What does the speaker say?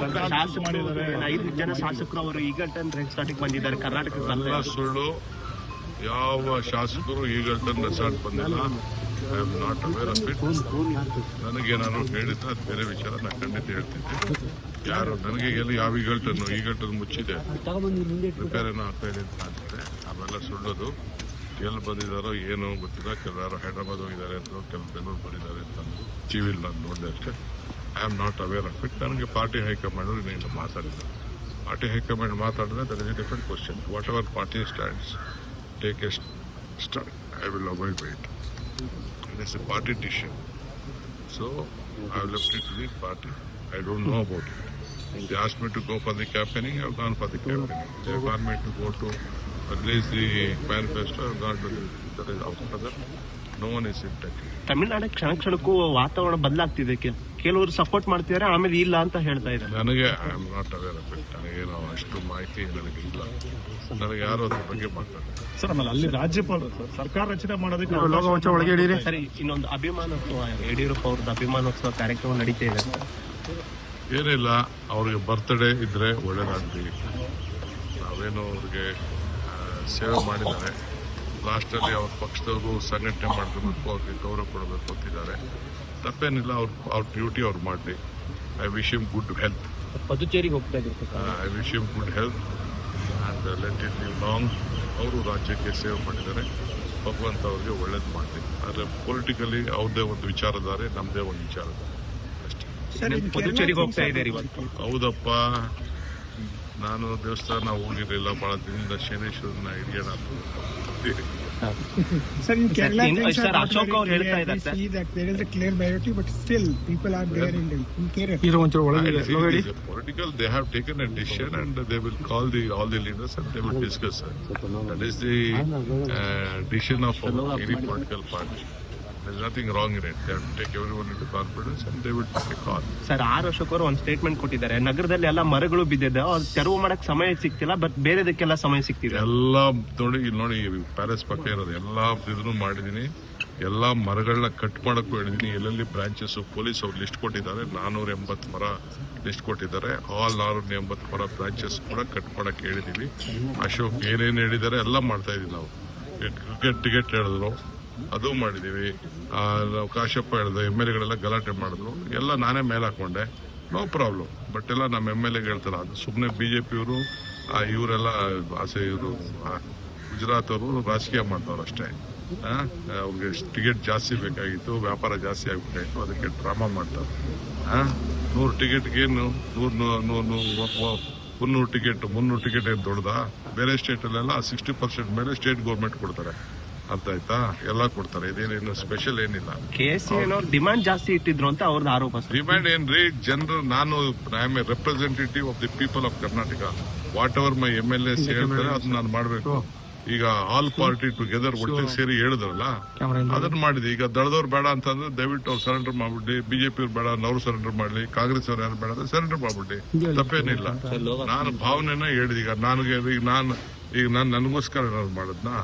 5 ಜನ ಶಾಸಕರು ಅವರು ಈಗಲ್ಟನ್ ರೆಸಾರ್ಟ್ಗೆ ಬಂದಿದ್ದಾರೆ. ಕರ್ನಾಟಕದ ಸುಳ್ಳು. ಯಾವ ಶಾಸಕರು ಈಗಲ್ಟನ್ ರೆಸಾರ್ಟ್ ಬಂದಿಲ್ಲ. I am not aware of it. ನನಗೇನಾದ್ರು ಹೇಳಿದ್ರೆ ಅದು ಬೇರೆ ವಿಚಾರ, ನಾನು ಖಂಡಿತ ಹೇಳ್ತಿದ್ದೆ. ಯಾರು ನನಗೆ ಎಲ್ಲಿ ಯಾವ ಈಗಲ್ಟನ್ ಮುಚ್ಚಿದೆ, ರಿಪೇರ್ ಏನೋ ಆಗ್ತಾ ಇದೆ ಅಂತ ಅಂತಾರೆ. ಅವೆಲ್ಲ ಸುಳ್ಳೋದು. ಎಲ್ಲಿ ಬಂದಿದ್ದಾರೋ ಏನೋ ಗೊತ್ತಿಲ್ಲ. ಕೆಲವರು ಹೈದರಾಬಾದ್ ಹೋಗಿದ್ದಾರೆ ಅಂತ, ಕೆಲವು ಬೆಂಗಳೂರು ಬಂದಿದ್ದಾರೆ ಅಂತ ಟಿವಿಲಿ ನಾನು ನೋಡಿದೆ ಅಷ್ಟೇ. I am not aware of it. ನನಗೆ ಪಾರ್ಟಿ ಹೈಕಮಾಂಡ್ ಇನ್ನೇನು ಮಾತಾಡಿದ್ದಾರೆ. ಪಾರ್ಟಿ ಹೈಕಮಾಂಡ್ ಮಾತಾಡಿದ್ರೆ that is A different question. What ever party stands, take A stand. I will avoid it. It is a party decision. So I have left it to the party. I don't know about it. They asked me to go for the campaigning. I have gone for the campaigning. They want me to go to release the manifesto. I have gone to the. That is after that. No one is in touch. Tamil Nadu ಕ್ಷಣಕ್ಕೂ ವಾತಾವರಣ ಬದಲಾಗ್ತಿದೆ. ಕೆಲವರು support ಮಾಡ್ತಿದ್ದಾರೆ, ಆಮೇಲೆ ಇಲ್ಲ ಅಂತ ಹೇಳ್ತಾ ಇದ್ದಾರೆ. ನನಗೆ I am not aware of it. ನನಗೇನೋ ಅಷ್ಟು ಮಾಹಿತಿ ನನಗೆ ಇಲ್ಲ. ನನಗೆ ಯಾರು ಅದ್ರ ಬಗ್ಗೆ ಮಾತಾಡ್ತಾರೆ ಸರ್. ಆಮೇಲೆ ಅಲ್ಲಿ ರಾಜ್ಯಪಾಲರು ಸರ್ಕಾರ ರಚನೆ ಮಾಡೋದಕ್ಕೆ ಸರಿ, ಇನ್ನೊಂದು ಅಭಿಮಾನೋತ್ಸವ, ಯಡಿಯೂರಪ್ಪ ಅವ್ರದ್ದು ಅಭಿಮಾನೋತ್ಸವ ಕಾರ್ಯಕ್ರಮ ನಡೀತಾ ಇದೆ. ಏನಿಲ್ಲ, ಅವ್ರಿಗೆ ಬರ್ತ್ಡೇ ಇದ್ರೆ ಒಳ್ಳೇದಾಗ್ಲಿ. ನಾವೇನೋ ಅವ್ರಿಗೆ ಸೇವೆ ಮಾಡಿದ್ದಾರೆ. ಲಾಸ್ಟಲ್ಲಿ ಅವ್ರ ಪಕ್ಷದವರು ಸಂಘಟನೆ ಮಾಡ್ಕೋಬೇಕು, ಅವ್ರಿಗೆ ಗೌರವ ಕೊಡಬೇಕು ಅಂತಿದ್ದಾರೆ. ತಪ್ಪೇನಿಲ್ಲ. ಅವ್ರ ಡ್ಯೂಟಿ ಅವ್ರು ಮಾಡಲಿ. I wish him good health. ಪುದುಚೇರಿಗೆ ಹೋಗ್ತಾ ಇದ್ರು. I wish him good health and let it live long. ಅವರು ರಾಜ್ಯಕ್ಕೆ ಸೇವೆ ಮಾಡಿದ್ದಾರೆ. ಭಗವಂತ ಅವ್ರಿಗೆ ಒಳ್ಳೇದು ಮಾಡಲಿ. ಆದರೆ ಪೊಲಿಟಿಕಲಿ ಅವ್ರದ್ದೇ ಒಂದು ವಿಚಾರಧಾರೆ, ನಮ್ಮದೇ ಒಂದು ವಿಚಾರಧಾರೆ ಅಷ್ಟೇ. ಪುದುಚೇರಿಗೆ ಹೋಗ್ತಾ ಇದ್ದಾರೆ ಇವತ್ತು. ಹೌದಪ್ಪ, ನಾನು ದೇವಸ್ಥಾನ ಹೋಗಿರಲಿಲ್ಲ ಬಹಳ ದಿನದಿಂದ. ಶನೇಶ್ವರನ ಹಿಡಿಯೋಣ Sir, in Kerala, Ashok ಅವರು ಹೇಳ್ತಾ ಇದ್ದಾರೆ see that there is a clear majority, but still people are there in Kerala. It is political. They have taken a decision and they will call all the leaders and they will discuss it. That is the decision of any political party. There is nothing wrong in it. They have to take everyone into confidence and they will take a call. Sir, Ashok ಅವರು ಒಂದು statement ಕೊಟ್ಟಿದ್ದಾರೆ. ನಗರದಲ್ಲಿ ಎಲ್ಲ ಮರಗಳು ಬಿದ್ದಿದೆ, ಅವ್ರು ತೆರವು ಮಾಡಕ್ ಸಮಯ ಸಿಗ್ತಿಲ್ಲ, ಬಟ್ ಬೇರೆದಕ್ಕೆಲ್ಲ ಸಮಯ ಸಿಗ್ತಿದೆ. ಎಲ್ಲ ನೋಡಿ ಪ್ಯಾಲೇಸ್ ಪಕ್ಕ ಇರೋದು ಎಲ್ಲ ಇದನ್ನು ಮಾಡಿದೀನಿ. ಎಲ್ಲಾ ಮರಗಳನ್ನ ಕಟ್ ಮಾಡಕ್ಕೂ ಹೇಳಿದೀನಿ. ಎಲ್ಲೆಲ್ಲಿ ಬ್ರಾಂಚಸ್ ಪೊಲೀಸ್ ಅವ್ರು ಲಿಸ್ಟ್ ಕೊಟ್ಟಿದ್ದಾರೆ. 480 ಮರ ಲಿಸ್ಟ್ ಕೊಟ್ಟಿದ್ದಾರೆ. ಆಲ್ 480 ಮರ ಬ್ರಾಂಚಸ್ ಕೂಡ ಕಟ್ ಮಾಡಕ್ ಹೇಳಿದೀವಿ. ಅಶೋಕ್ ಏನೇನು ಹೇಳಿದ್ದಾರೆ ಎಲ್ಲ ಮಾಡ್ತಾ ಇದೀವಿ ನಾವು. ಟಿಕೆಟ್ ಹೇಳಿದ್ರು, ಅದು ಮಾಡಿದೀವಿ. ನಾವು ಕಾಶಪ್ಪ ಹೇಳಿದ್ರು, MLAಗಳೆಲ್ಲ ಗಲಾಟೆ ಮಾಡಿದ್ರು, ಎಲ್ಲ ನಾನೇ ಮೇಲೆ ಹಾಕೊಂಡೆ. No problem. ಬಟ್ ಎಲ್ಲ ನಮ್ಮ MLAಗೆ ಹೇಳ್ತಾರೆ. ಅದು ಸುಮ್ಮನೆ ಬಿಜೆಪಿಯವರು ಇವರೆಲ್ಲ ಇವರು ಗುಜರಾತ್ ಅವರು ರಾಜಕೀಯ ಮಾಡ್ತಾವ್ರು ಅಷ್ಟೇ. ಅವ್ರಿಗೆ ಟಿಕೆಟ್ ಜಾಸ್ತಿ ಬೇಕಾಗಿತ್ತು, ವ್ಯಾಪಾರ ಜಾಸ್ತಿ ಆಗ್ಬೇಕಾಗಿತ್ತು, ಅದಕ್ಕೆ ಡ್ರಾಮಾ ಮಾಡ್ತಾರೆ. 100 ಟಿಕೆಟ್ಗೇನು 300 ಟಿಕೆಟ್ 300 ಟಿಕೆಟ್ ಏನು ದೊಡ್ಡದಾ? ಬೇರೆ ಸ್ಟೇಟಲ್ಲೆಲ್ಲ 60% ಮೇಲೆ ಸ್ಟೇಟ್ ಗೌರ್ಮೆಂಟ್ ಕೊಡ್ತಾರೆ. ಅರ್ಥ ಆಯ್ತಾ? ಎಲ್ಲ ಕೊಡ್ತಾರೆ. ಇದೇನೇನು ಸ್ಪೆಷಲ್ ಏನಿಲ್ಲ. ಡಿಮ್ಯಾಂಡ್ ಜಾಸ್ತಿ ಇಟ್ಟಿದ್ರು ಅಂತ ಅವ್ರದ್ದು ಆರೋಪ. ಡಿಮ್ಯಾಂಡ್ ಏನ್ರಿ? ಜನರು, ನಾನು I am A representative of the people of Karnataka. What ever my MLAs ಹೇಳ್ತಾರೆ ಅದನ್ನ ನಾನು ಮಾಡಬೇಕು. ಈಗ ಆಲ್ ಪಾರ್ಟಿ ಟುಗೆದರ್ ಒಟ್ಟಿಗೆ ಸೇರಿ ಹೇಳಿದ್ರಲ್ಲ, ಅದನ್ನ ಮಾಡಿದೆ. ಈಗ ದಳದವ್ರು ಬೇಡ ಅಂತಂದ್ರೆ ದಯವಿಟ್ಟು ಅವ್ರು ಸರೆಂಡರ್ ಮಾಡ್ಬಿಡಿ. ಬಿಜೆಪಿ ಅವ್ರು ಬೇಡ ಅವ್ರು ಸರೆಂಡರ್ ಮಾಡ್ಲಿ. ಕಾಂಗ್ರೆಸ್ ಅವ್ರು ಯಾರು ಬೇಡ ಅಂದ್ರೆ ಸರೆಂಡರ್ ಮಾಡ್ಬಿಡಿ. ತಪ್ಪೇನಿಲ್ಲ. ನಾನು ಭಾವನೆನ ಹೇಳಿದೆ. ಈಗ ನಾನು ನನಗೋಸ್ಕರ ಏನಾದ್ರು ಮಾಡಿದ್ನಾ?